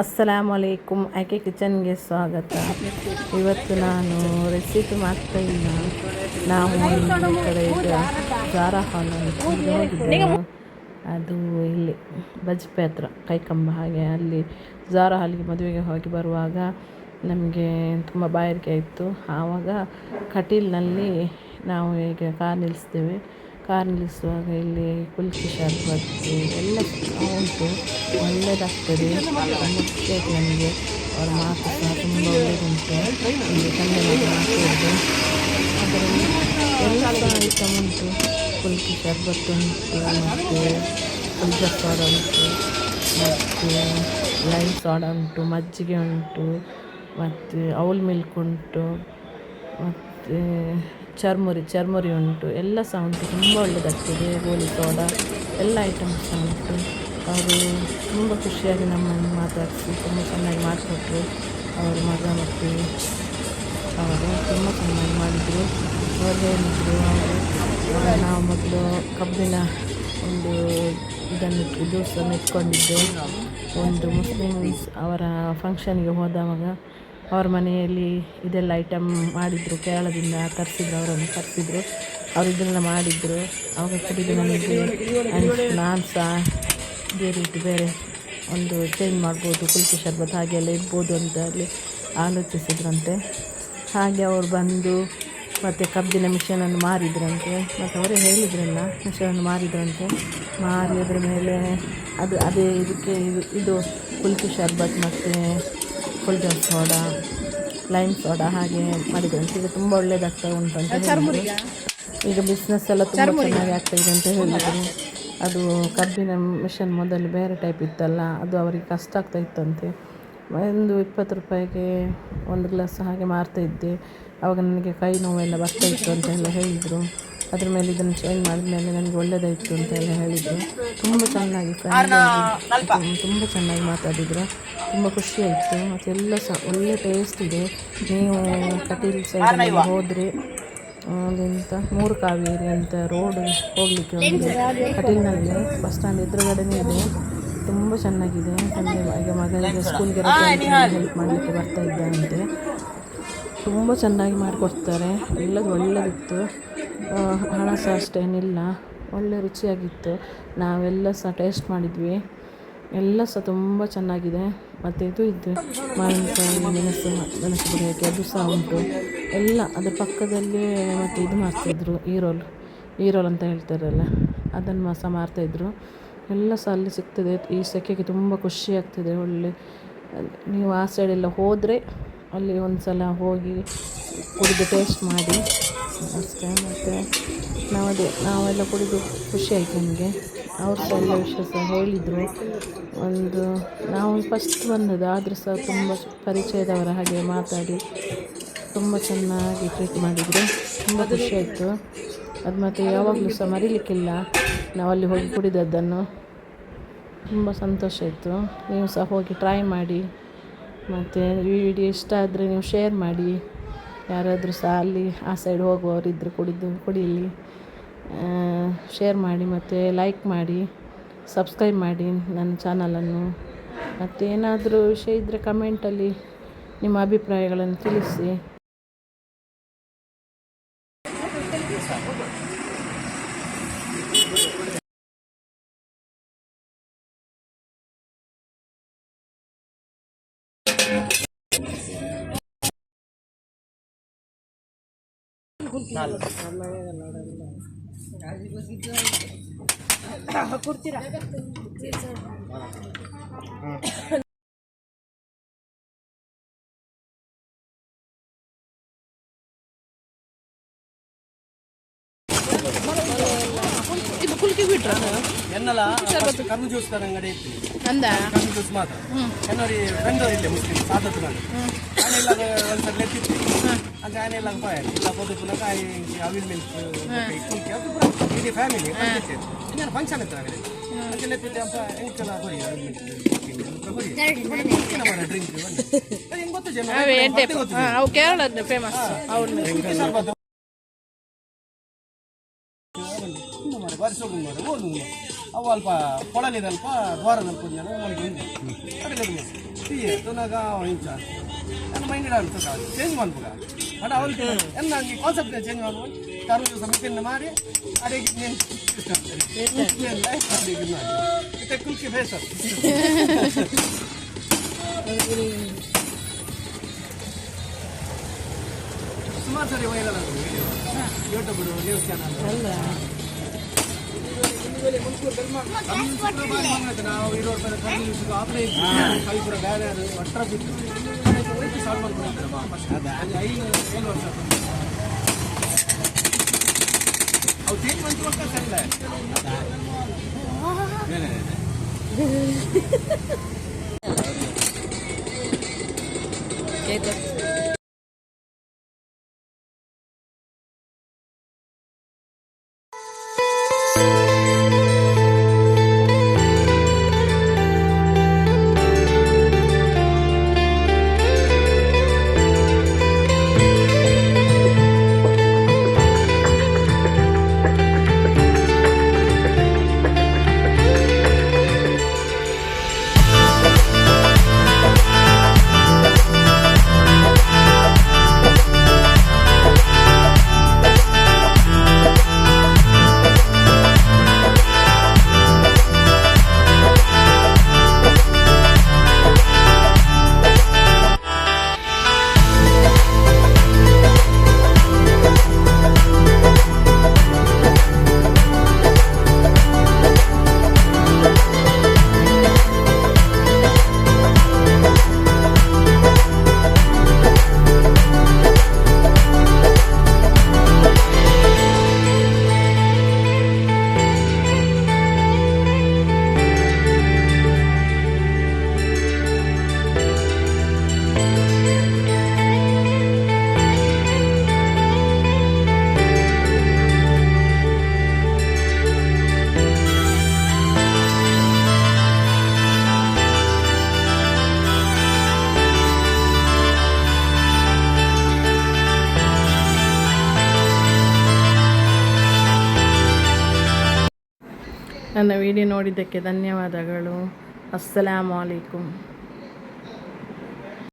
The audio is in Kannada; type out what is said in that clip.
ಅಸ್ಸಲಾಮು ಅಲೈಕುಮ್. ಆಕೆ ಕಿಚನ್ಗೆ ಸ್ವಾಗತ. ಇವತ್ತು ನಾನು ರೆಸಿಪಿ ಮಾಡ್ತಾ ಇಲ್ಲ. ನಾವು ಒಂದು ಕಡೆ ಜಾರಾ ಹಾಲ್ ಅಂತ ಹೋಗಿದ್ದೆವು. ಅದು ಇಲ್ಲಿ ಬಜ್ಪೆ ಹತ್ರ ಕೈಕಂಬ ಹಾಗೆ. ಅಲ್ಲಿ ಜಾರಾ ಹಾಲಿಗೆ ಮದುವೆಗೆ ಹೋಗಿ ಬರುವಾಗ ನಮಗೆ ತುಂಬ ಬಾಯಾರಿಕೆ ಆಯಿತು. ಆವಾಗ ಕಟೀಲ್ನಲ್ಲಿ ನಾವು ಈಗ ಕಾರ್ ನಿಲ್ಲಿಸ್ತೇವೆ. ಕಾರ್ ನಿಲ್ಲಿಸುವಾಗ ಇಲ್ಲಿ ಕುಲ್ಫಿ ಶರ್ಬತ್ತು ಎಲ್ಲ ಉಂಟು, ಒಳ್ಳೆಯದಾಗ್ತದೆ. ತುಂಬ ಖುಷಿ ಆಯಿತು ನನಗೆ. ಅವರ ಮಾತು ಸಹ ತುಂಬ ಒಳ್ಳೆಯದುಂಟು. ಇಲ್ಲಿ ಕನ್ನಡ ಮಾತಾಡೋದು ಅದರಲ್ಲಿ ಎಲ್ಲ ಐಟಮ್ ಉಂಟು. ಕುಲ್ಫಿ ಶರ್ಬತ್ತು ಉಂಟು, ಮತ್ತು ಕುಲ್ಜಾ ಸೋಡಾ ಉಂಟು, ಮತ್ತು ಲೈಮ್ ಸೋಡಾ ಉಂಟು, ಮಜ್ಜಿಗೆ ಉಂಟು, ಮತ್ತು ಔಲ್ ಮಿಲ್ಕ್ ಉಂಟು, ಮತ್ತು ಚರ್ಮುರಿ ಉಂಟು. ಎಲ್ಲ ಸಹ ಉಂಟು. ತುಂಬ ಒಳ್ಳೆಯದಾಗ್ತದೆ. ಗೋಲಿ ಸೋಡಾ ಎಲ್ಲ ಐಟಮ್ಸ್ ಸಹ ಉಂಟು. ಅವರು ತುಂಬ ಖುಷಿಯಾಗಿ ನಮ್ಮನ್ನು ಮಾತಾಡಿಸಿ ತುಂಬ ಚೆನ್ನಾಗಿ ಮಾಡಿಕೊಟ್ರು. ಅವರು ಮಗ ಮತ್ತು ಅವರು ತುಂಬ ಚೆನ್ನಾಗಿ ಮಾಡಿದರು. ಅವರು ಹೇಳಿದರು, ನಾವು ಮೊದಲು ಕಬ್ಬಿನ ಒಂದು ಜ್ಯೂಸನ್ನು ಇಟ್ಕೊಂಡಿದ್ದೆ. ಒಂದು ಮುಸ್ಲಿಮ್ಸ್ ಅವರ ಫಂಕ್ಷನ್ಗೆ ಹೋದವಾಗ ಅವ್ರ ಮನೆಯಲ್ಲಿ ಇದೆಲ್ಲ ಐಟಮ್ ಮಾಡಿದರು. ಕೇರಳದಿಂದ ಅವರನ್ನು ಕರೆಸಿದ್ರು. ಅವರು ಇದೆಲ್ಲ ಮಾಡಿದರು. ಆವಾಗ ಕುಡಿದು ನನಗೆ ನಾನು ಸಹ ಇದೇ ರೀತಿ ಬೇರೆ ಒಂದು ಚೇಂಜ್ ಮಾಡ್ಬೋದು, ಕುಲ್ಫಿ ಶರ್ಬತ್ ಹಾಗೆಲ್ಲ ಇಡ್ಬೋದು ಅಂತ ಅಲ್ಲಿ ಆಲೋಚಿಸಿದ್ರಂತೆ. ಹಾಗೆ ಅವರು ಬಂದು ಮತ್ತು ಕಬ್ಬಿನ ಮಿಷನನ್ನು ಮಾರಿದ್ರಂತೆ. ಮತ್ತು ಅವರೇ ಹೇಳಿದ್ರಲ್ಲ, ಮಿಷನನ್ನು ಮಾರಿದ್ರಂತೆ. ಮಾರಿ ಅದರ ಮೇಲೆ ಅದೇ ಇದಕ್ಕೆ ಇದು ಕುಲ್ಫಿ ಶರ್ಬತ್ ಮತ್ತು ಕುಲ್ಜಾ ಸೋಡಾ, ಲೈಮ್ ಸೋಡಾ ಹಾಗೆ ಮಾಡಿದ್ರಂತೆ. ಈಗ ತುಂಬ ಒಳ್ಳೆಯದಾಗ್ತಾ ಉಂಟು ಅಂತ ಹೇಳಿದ್ರು. ಈಗ ಬಿಸ್ನೆಸ್ ಎಲ್ಲ ತುಂಬ ಚೆನ್ನಾಗಿ ಆಗ್ತಾಯಿದೆ ಅಂತ ಹೇಳಿದರು. ಅದು ಕಬ್ಬಿನ ಮಿಷನ್ ಮೊದಲು ಬೇರೆ ಟೈಪ್ ಇತ್ತಲ್ಲ, ಅದು ಅವರಿಗೆ ಕಷ್ಟ ಆಗ್ತಾ ಇತ್ತಂತೆ. ಒಂದು 20 ರೂಪಾಯಿಗೆ ಒಂದು ಗ್ಲಾಸ್ ಹಾಗೆ ಮಾರ್ತಾಯಿದ್ದೆ. ಆವಾಗ ನನಗೆ ಕೈ ನೋವೆಲ್ಲ ಬರ್ತಾಯಿತ್ತು ಅಂತ ಎಲ್ಲ ಹೇಳಿದರು. ಅದ್ರ ಮೇಲೆ ಇದನ್ನು ಚೇಂಜ್ ಮಾಡಿದ್ಮೇಲೆ ನನಗೆ ಒಳ್ಳೆಯದಾಯಿತು ಅಂತ ಎಲ್ಲ ಹೇಳಿದರು. ತುಂಬ ಚೆನ್ನಾಗಿ ತುಂಬ ಚೆನ್ನಾಗಿ ಮಾತಾಡಿದರು. ತುಂಬ ಖುಷಿಯಾಯಿತು. ಮತ್ತು ಎಲ್ಲ ಸಹ ಒಳ್ಳೆ ಟೇಸ್ಟ್ ಇದೆ. ನೀವು ಕಟೀಲ್ ಸೈಡಲ್ಲಿ ಹೋದರೆ ಅದೆಂತ 3 ಕಾವೇರಿ ಅಂತ ರೋಡ್ ಹೋಗಲಿಕ್ಕೆ ಒಂದು ಕಟೀಲ್ನಲ್ಲಿ ಬಸ್ ಸ್ಟ್ಯಾಂಡ್ ಎದುರುಗಡೆನೇ ಇದೆ. ತುಂಬ ಚೆನ್ನಾಗಿದೆ. ಈಗ ಮಗಳಿಗೆ ಸ್ಕೂಲ್ಗೆ ಹೆಲ್ಪ್ ಮಾಡಲಿಕ್ಕೆ ಬರ್ತಾ ಇದ್ದಾನಂತೆ. ತುಂಬ ಚೆನ್ನಾಗಿ ಮಾಡಿಕೊಡ್ತಾರೆ. ಎಲ್ಲದು ಒಳ್ಳೆಯದಿತ್ತು. ಹಣ ಸಹ ಅಷ್ಟೇನಿಲ್ಲ, ಒಳ್ಳೆ ರುಚಿಯಾಗಿತ್ತು. ನಾವೆಲ್ಲ ಸಹ ಟೇಸ್ಟ್ ಮಾಡಿದ್ವಿ. ಎಲ್ಲ ಸಹ ತುಂಬ ಚೆನ್ನಾಗಿದೆ. ಮತ್ತು ಇದು ಮಾವಿನಕಾಯಿ ಮೆಣಸು ಬಿಡಿಯೋಕ್ಕೆ ಅದು ಸಹ ಉಂಟು. ಎಲ್ಲ ಅದರ ಪಕ್ಕದಲ್ಲೇ ಮತ್ತು ಇದು ಮಾಡ್ತಾಯಿದ್ರು, ಈರೋಲ್ ಅಂತ ಹೇಳ್ತಾರಲ್ಲ, ಅದನ್ನು ಸಹ ಮಾರ್ತಾಯಿದ್ರು. ಎಲ್ಲ ಸಹ ಅಲ್ಲಿ ಸಿಗ್ತದೆ. ಈ ಸೆಕೆಗೆ ತುಂಬ ಖುಷಿ ಆಗ್ತದೆ. ಒಳ್ಳೆ ನೀವು ಆ ಸೈಡೆಲ್ಲ ಹೋದರೆ ಅಲ್ಲಿ ಒಂದು ಸಲ ಹೋಗಿ ಕುಡಿದು ಟೇಸ್ಟ್ ಮಾಡಿ ಅಷ್ಟೇ. ಮತ್ತು ನಾವೆಲ್ಲ ಕುಡಿದು ಖುಷಿ ಆಯಿತು ನಮಗೆ. ಅವ್ರು ಸಹ ಎಲ್ಲ ವಿಷಯ ಸಹ ಹೇಳಿದರು. ನಾವು ಫಸ್ಟ್ ಬಂದದ್ದು, ಆದರೂ ಸಹ ತುಂಬ ಪರಿಚಯದವರ ಹಾಗೆ ಮಾತಾಡಿ ತುಂಬ ಚೆನ್ನಾಗಿ ಟ್ರೀಟ್ ಮಾಡಿದರು. ತುಂಬ ಖುಷಿಯಾಯಿತು. ಅದು ಮತ್ತು ಯಾವಾಗಲೂ ಸಹ ಮರೀಲಿಕ್ಕಿಲ್ಲ ನಾವು ಅಲ್ಲಿ ಹೋಗಿ ಕುಡಿದದ್ದನ್ನು. ತುಂಬ ಸಂತೋಷ ಆಯಿತು. ನೀವು ಸಹ ಹೋಗಿ ಟ್ರೈ ಮಾಡಿ. ಮತ್ತು ಈ ವಿಡಿಯೋ ಇಷ್ಟ ಆದರೆ ನೀವು ಶೇರ್ ಮಾಡಿ. ಯಾರಾದರೂ ಸಹ ಅಲ್ಲಿ ಆ ಸೈಡ್ ಹೋಗುವವರಿದ್ದರೆ ಕುಡಿಯಲಿ. ಶೇರ್ ಮಾಡಿ ಮತ್ತು ಲೈಕ್ ಮಾಡಿ, ಸಬ್ಸ್ಕ್ರೈಬ್ ಮಾಡಿ ನನ್ನ ಚಾನಲನ್ನು. ಮತ್ತು ಏನಾದರೂ ವಿಷಯ ಇದ್ದರೆ ಕಮೆಂಟಲ್ಲಿ ನಿಮ್ಮ ಅಭಿಪ್ರಾಯಗಳನ್ನು ತಿಳಿಸಿ. ಕೊಡ್ತೀರಾ? ಇದು ಕುಲ್ಕಿ ಬಿಟ್ರಾ ಎನ್ನಲ್ಲ ಕಮ್ಮಿ ಜ್ಯೂಸ್ ಅಂಗಡಿ ಅಂದ ಕಮ್ಮಿ ಜ್ಯೂಸ್ ಮಾತ್ರ ಎನ್ನೋರಿ ಫ್ರೆಂಡೋರು ಇಲ್ಲೇ ಮುಸ್ಲಿಂ ಸಾಧತ್ತು ನಾನು ಆನೆಲ್ಲ ಒಂದ್ಸಲ ಲೆತ್ತಿತ್ತು ಅಂತ ಆನೆಲ್ಲ ಇಲ್ಲ ಪೊದ್ದು ಪುನಃ ಕಾಯಿ ಅವಿಲ್ ಮಿಲ್ಕ್ ಕುಲ್ಕಿ ಅದು ಇಡೀ ಫ್ಯಾಮಿಲಿ ಇನ್ನೇನು ಫಂಕ್ಷನ್ ಇತ್ತು ನಾವೇ ಅದಕ್ಕೆ ಲೆತ್ತಿದ್ದೆ ಅಂತ ಎಂಕೆಲ್ಲ ಕೊಡಿ ಡ್ರಿಂಕ್ ಹೆಂಗೆ ಗೊತ್ತು ಜನ ಅವು ಕೇರಳದ ಫೇಮಸ್ ಅವ್ರು ವರ್ಷೋಗಿ ಓದು ಅವು ಅಲ್ಪ ಕೊಳಲಿದಲ್ಪ ದ್ವಾರದಲ್ಪ ಅಡುಗೆ ತನಗ ಇಂಚ ನನ್ನ ಮೈಂಡ್ ಅನ್ಸುತ್ತೆ ಚೇಂಜ್ ಮಾಡ್ಬೋದ ಬಟ್ ಅವ್ರಿಗೆ ಎಲ್ಲ ನನಗೆ ಕಾನ್ಸೆಪ್ಟ್ ಚೇಂಜ್ ಮಾಡ್ಬೋದು ತರುವುದು ಸಮಿತಿಯನ್ನು ಮಾಡಿ ಅಡಿಗೆ ನೀನು ಮತ್ತೆ ಕುಲ್ಕಿ ಬೇಸರ್ ಸುಮಾರು ಸರಿ ವೈರಲ್ ಆಗುತ್ತೆ ಯೂಟ್ಯೂಬ್ ನ್ಯೂಸ್ ಚಾನಲ್ ಅಲ್ಲ ನಾವು ಇರೋ ಕೈಪುರ ಬೇರೆ ಒಟ್ಟರ ಬಿಟ್ಟು ಸಾಲ್ವ್ ಮಾಡ್ಕೊಂಡಿದ್ದಮ್ಮ ಫಸ್ಟ್ 5 ವರ್ಷ ಅವು ಚೇಂಜ್ ಮಾಡ್ತು ವರ್ಷ ಸರಿಲ್ಲ ನನ್ನ ವಿಡಿಯೋ ನೋಡಿದ್ದಕ್ಕೆ ಧನ್ಯವಾದಗಳು. ಅಸ್ಸಲಾಮು ಅಲೈಕುಂ.